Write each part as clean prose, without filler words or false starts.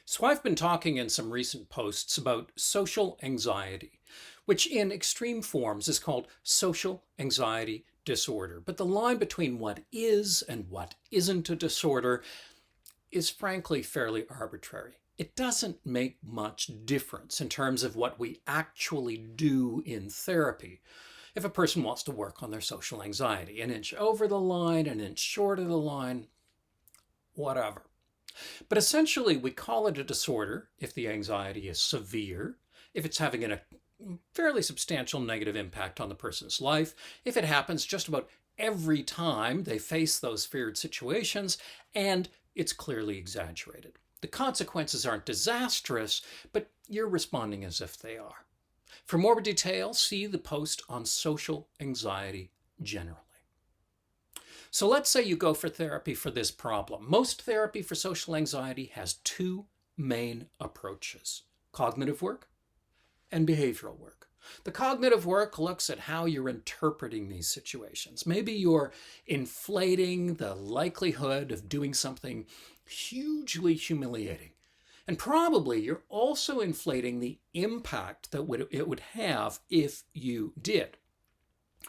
So I've been talking in some recent posts about social anxiety, which in extreme forms is called social anxiety disorder. But the line between what is and what isn't a disorder is frankly fairly arbitrary. It doesn't make much difference in terms of what we actually do in therapy. If a person wants to work on their social anxiety, an inch over the line, an inch short of the line, whatever. But essentially, we call it a disorder if the anxiety is severe, if it's having a fairly substantial negative impact on the person's life, if it happens just about every time they face those feared situations, and it's clearly exaggerated. The consequences aren't disastrous, but you're responding as if they are. For more detail, see the post on social anxiety generally. So let's say you go for therapy for this problem. Most therapy for social anxiety has two main approaches: cognitive work and behavioral work. The cognitive work looks at how you're interpreting these situations. Maybe you're inflating the likelihood of doing something hugely humiliating. And probably you're also inflating the impact that it would have if you did.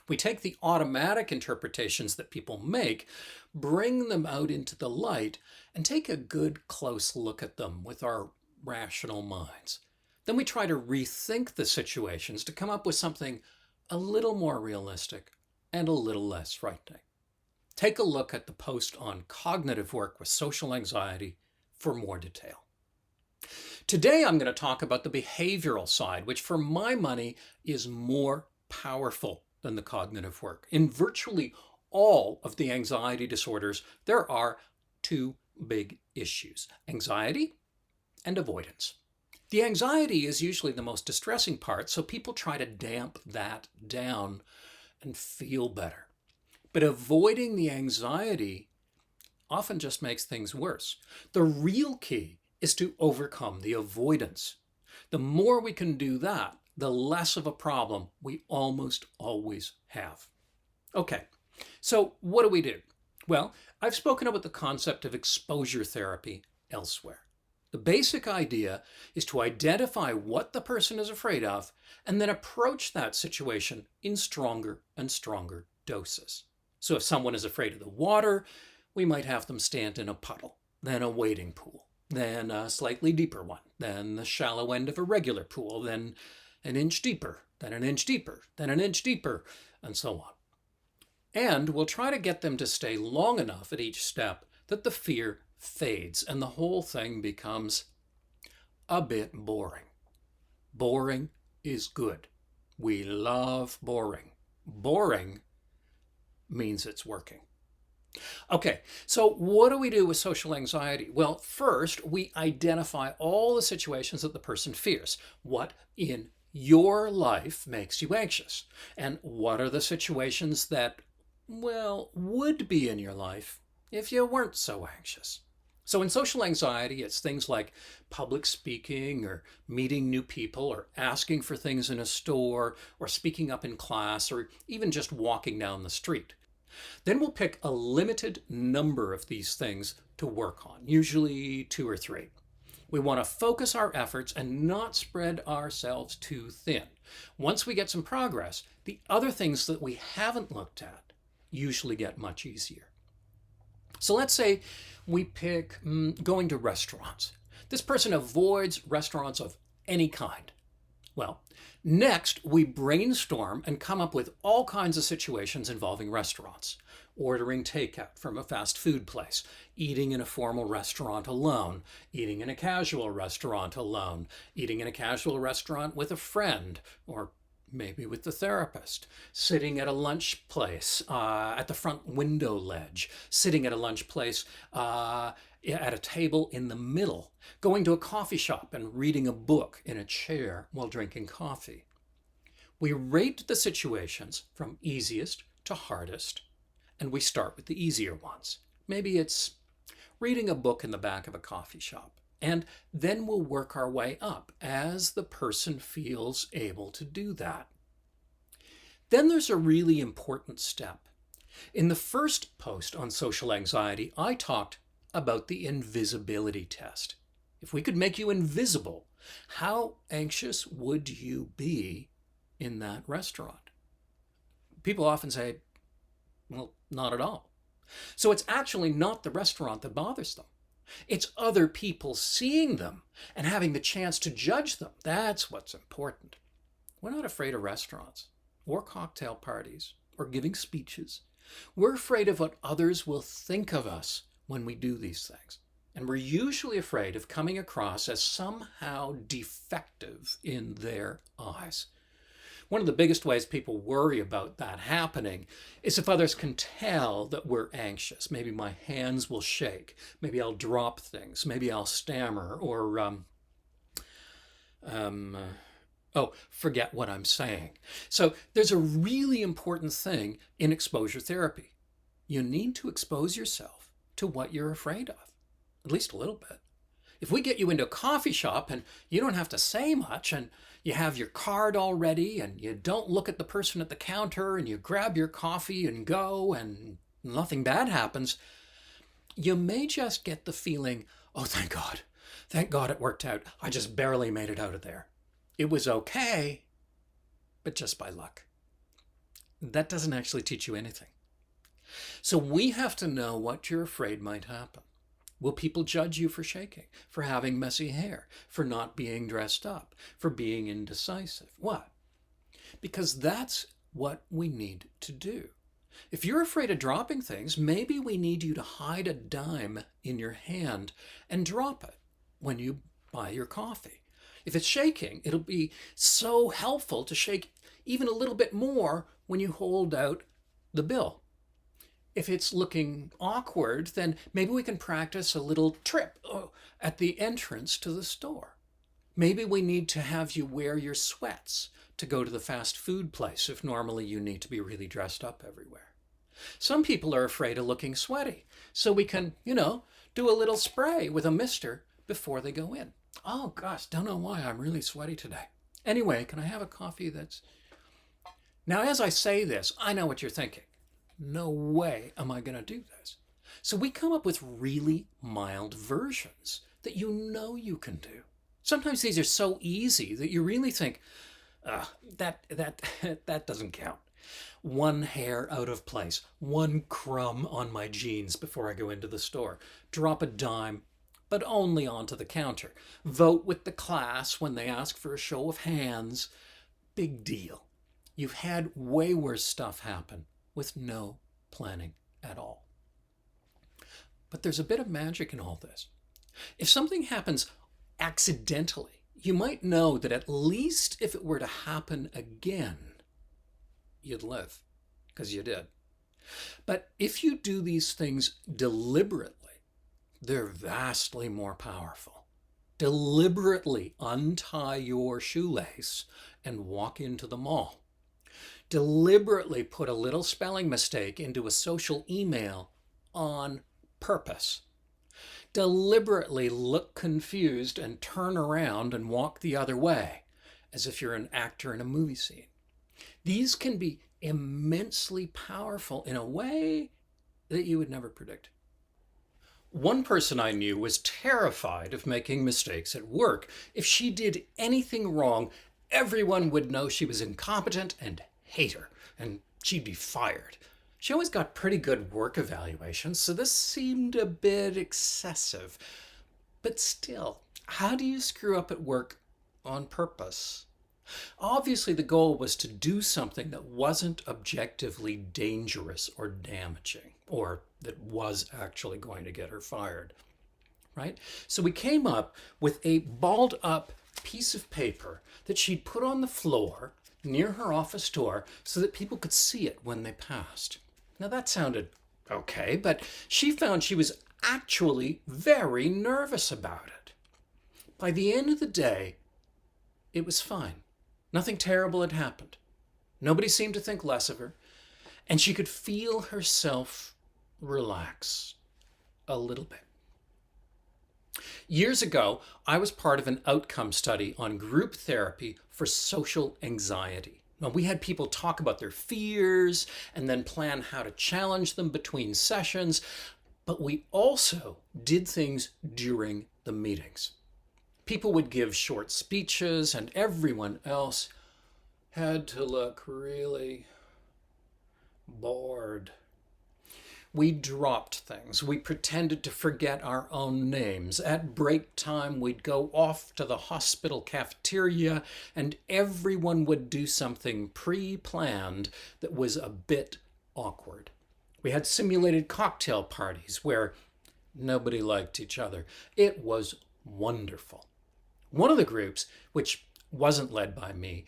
We take the automatic interpretations that people make, bring them out into the light, and take a good close look at them with our rational minds. Then we try to rethink the situations to come up with something a little more realistic and a little less frightening. Take a look at the post on cognitive work with social anxiety for more detail. Today I'm going to talk about the behavioral side, which for my money is more powerful than the cognitive work. In virtually all of the anxiety disorders, there are two big issues: anxiety and avoidance. The anxiety is usually the most distressing part, so people try to damp that down and feel better. But avoiding the anxiety often just makes things worse. The real key is to overcome the avoidance. The more we can do that, the less of a problem we almost always have. Okay, so what do? Well, I've spoken about the concept of exposure therapy elsewhere. The basic idea is to identify what the person is afraid of and then approach that situation in stronger and stronger doses. So if someone is afraid of the water, we might have them stand in a puddle, then a wading pool, then a slightly deeper one, then the shallow end of a regular pool, then an inch deeper, then an inch deeper, then an inch deeper, and so on. And we'll try to get them to stay long enough at each step that the fear fades and the whole thing becomes a bit boring. Boring is good. We love boring. Boring means it's working. Okay, so what do we do with social anxiety? Well, first, we identify all the situations that the person fears. What in your life makes you anxious? And what are the situations that, well, would be in your life if you weren't so anxious? So in social anxiety, it's things like public speaking or meeting new people or asking for things in a store or speaking up in class or even just walking down the street. Then we'll pick a limited number of these things to work on, usually two or three. We want to focus our efforts and not spread ourselves too thin. Once we get some progress, the other things that we haven't looked at usually get much easier. So let's say we pick going to restaurants. This person avoids restaurants of any kind. Well, next we brainstorm and come up with all kinds of situations involving restaurants. Ordering takeout from a fast food place, eating in a formal restaurant alone, eating in a casual restaurant alone, eating in a casual restaurant with a friend, or maybe with the therapist, sitting at a lunch place at the front window ledge, sitting at a lunch place at a table in the middle, going to a coffee shop and reading a book in a chair while drinking coffee. We rate the situations from easiest to hardest, and we start with the easier ones. Maybe it's reading a book in the back of a coffee shop. And then we'll work our way up as the person feels able to do that. Then there's a really important step. In the first post on social anxiety, I talked about the invisibility test. if we could make you invisible, how anxious would you be in that restaurant? People often say, well, not at all. So it's actually not the restaurant that bothers them. It's other people seeing them and having the chance to judge them. That's what's important. We're not afraid of restaurants or cocktail parties or giving speeches. We're afraid of what others will think of us when we do these things. And we're usually afraid of coming across as somehow defective in their eyes. One of the biggest ways people worry about that happening is if others can tell that we're anxious. Maybe my hands will shake. Maybe I'll drop things. Maybe I'll stammer or forget what I'm saying. So there's a really important thing in exposure therapy. You need to expose yourself to what you're afraid of, at least a little bit. If we get you into a coffee shop and you don't have to say much and you have your card all ready and you don't look at the person at the counter and you grab your coffee and go and nothing bad happens, you may just get the feeling, oh, thank God. Thank God it worked out. I just barely made it out of there. It was okay, but just by luck. That doesn't actually teach you anything. So we have to know what you're afraid might happen. Will people judge you for shaking, for having messy hair, for not being dressed up, for being indecisive? What? Because that's what we need to do. If you're afraid of dropping things, maybe we need you to hide a dime in your hand and drop it when you buy your coffee. If it's shaking, it'll be so helpful to shake even a little bit more when you hold out the bill. If it's looking awkward, then maybe we can practice a little trip at the entrance to the store. Maybe we need to have you wear your sweats to go to the fast food place if normally you need to be really dressed up everywhere. Some people are afraid of looking sweaty, so we can, do a little spray with a mister before they go in. Oh gosh, don't know why I'm really sweaty today. Anyway, can I have a coffee that's... Now, as I say this, I know what you're thinking. No way am I going to do this. So we come up with really mild versions that you can do. Sometimes these are so easy that you really think, that doesn't count. One hair out of place, one crumb on my jeans before I go into the store, drop a dime, but only onto the counter. Vote with the class when they ask for a show of hands. Big deal. You've had way worse stuff happen with no planning at all. But there's a bit of magic in all this. If something happens accidentally, you might know that at least if it were to happen again, you'd live, because you did. But if you do these things deliberately, they're vastly more powerful. Deliberately untie your shoelace and walk into the mall. Deliberately put a little spelling mistake into a social email on purpose. Deliberately look confused and turn around and walk the other way, as if you're an actor in a movie scene. These can be immensely powerful in a way that you would never predict. One person I knew was terrified of making mistakes at work. If she did anything wrong, everyone would know she was incompetent and hate her, and she'd be fired. She always got pretty good work evaluations, so this seemed a bit excessive. But still, how do you screw up at work on purpose? Obviously, the goal was to do something that wasn't objectively dangerous or damaging, or that was actually going to get her fired, right? So we came up with a balled up piece of paper that she'd put on the floor near her office door so that people could see it when they passed. Now that sounded okay, but she found she was actually very nervous about it. By the end of the day, it was fine. Nothing terrible had happened. Nobody seemed to think less of her, and she could feel herself relax a little bit. Years ago, I was part of an outcome study on group therapy for social anxiety. Now, we had people talk about their fears and then plan how to challenge them between sessions, but we also did things during the meetings. People would give short speeches, and everyone else had to look really bored. We dropped things. We pretended to forget our own names. At break time, we'd go off to the hospital cafeteria, and everyone would do something pre-planned that was a bit awkward. We had simulated cocktail parties where nobody liked each other. It was wonderful. One of the groups, which wasn't led by me,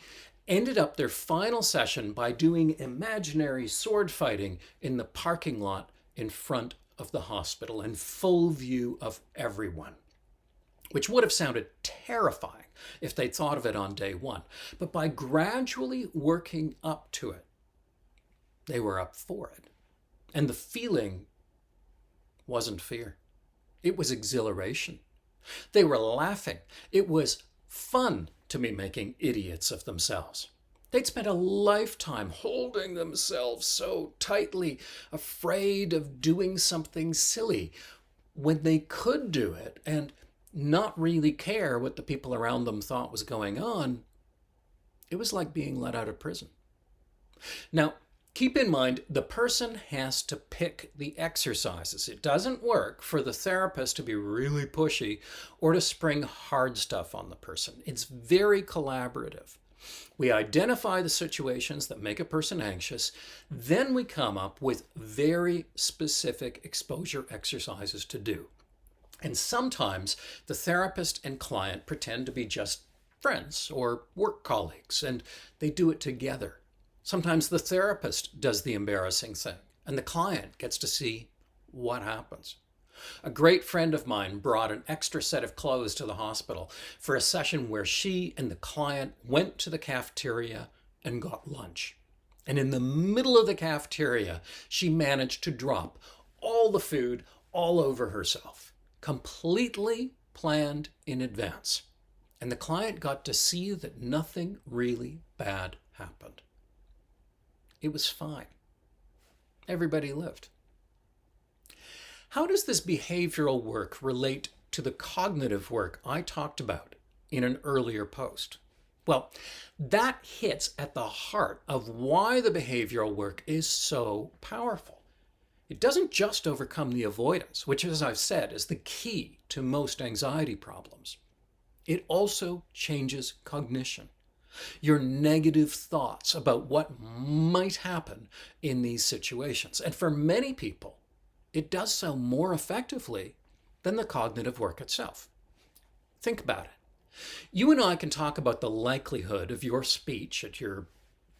ended up their final session by doing imaginary sword fighting in the parking lot in front of the hospital in full view of everyone, which would have sounded terrifying if they'd thought of it on day one. But by gradually working up to it, they were up for it. And the feeling wasn't fear. It was exhilaration. They were laughing. It was fun to be making idiots of themselves. They'd spent a lifetime holding themselves so tightly, afraid of doing something silly, when they could do it and not really care what the people around them thought was going on. It was like being let out of prison. Now, keep in mind, the person has to pick the exercises. It doesn't work for the therapist to be really pushy or to spring hard stuff on the person. It's very collaborative. We identify the situations that make a person anxious, then we come up with very specific exposure exercises to do. And sometimes the therapist and client pretend to be just friends or work colleagues, and they do it together. Sometimes the therapist does the embarrassing thing, and the client gets to see what happens. A great friend of mine brought an extra set of clothes to the hospital for a session where she and the client went to the cafeteria and got lunch. And in the middle of the cafeteria, she managed to drop all the food all over herself, completely planned in advance. And the client got to see that nothing really bad happened. It was fine. Everybody lived. How does this behavioral work relate to the cognitive work I talked about in an earlier post? Well, that hits at the heart of why the behavioral work is so powerful. It doesn't just overcome the avoidance, which, as I've said, is the key to most anxiety problems. It also changes cognition. Your negative thoughts about what might happen in these situations. And for many people, it does so more effectively than the cognitive work itself. Think about it. You and I can talk about the likelihood of your speech at your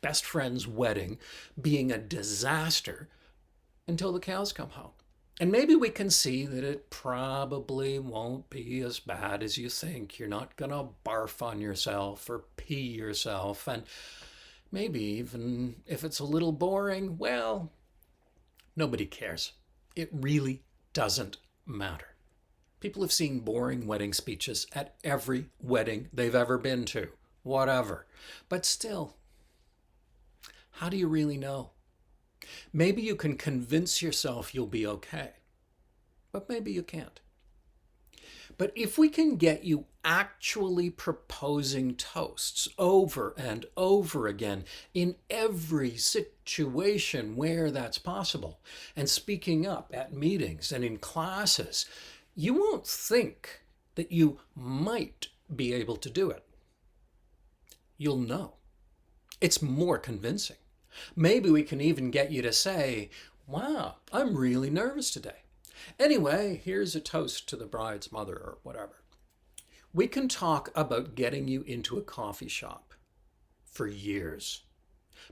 best friend's wedding being a disaster until the cows come home. And maybe we can see that it probably won't be as bad as you think. You're not going to barf on yourself or pee yourself. And maybe even if it's a little boring, well, nobody cares. It really doesn't matter. People have seen boring wedding speeches at every wedding they've ever been to, whatever. But still, how do you really know? Maybe you can convince yourself you'll be okay, but maybe you can't. But if we can get you actually proposing toasts over and over again in every situation where that's possible, and speaking up at meetings and in classes, you won't think that you might be able to do it. You'll know. It's more convincing. Maybe we can even get you to say, wow, I'm really nervous today. Anyway, here's a toast to the bride's mother or whatever. We can talk about getting you into a coffee shop for years.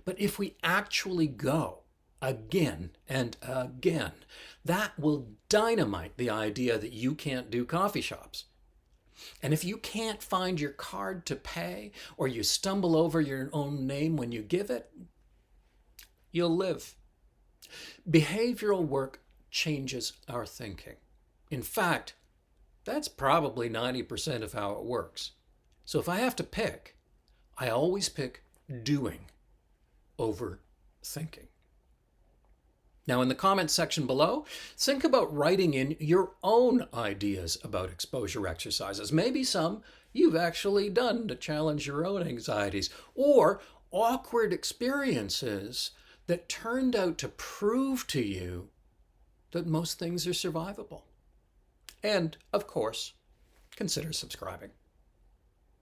But if we actually go again and again, that will dynamite the idea that you can't do coffee shops. And if you can't find your card to pay, or you stumble over your own name when you give it, you'll live. Behavioral work changes our thinking. In fact, that's probably 90% of how it works. So if I have to pick, I always pick doing over thinking. Now, in the comments section below, think about writing in your own ideas about exposure exercises. Maybe some you've actually done to challenge your own anxieties, or awkward experiences that turned out to prove to you that most things are survivable. And, of course, consider subscribing.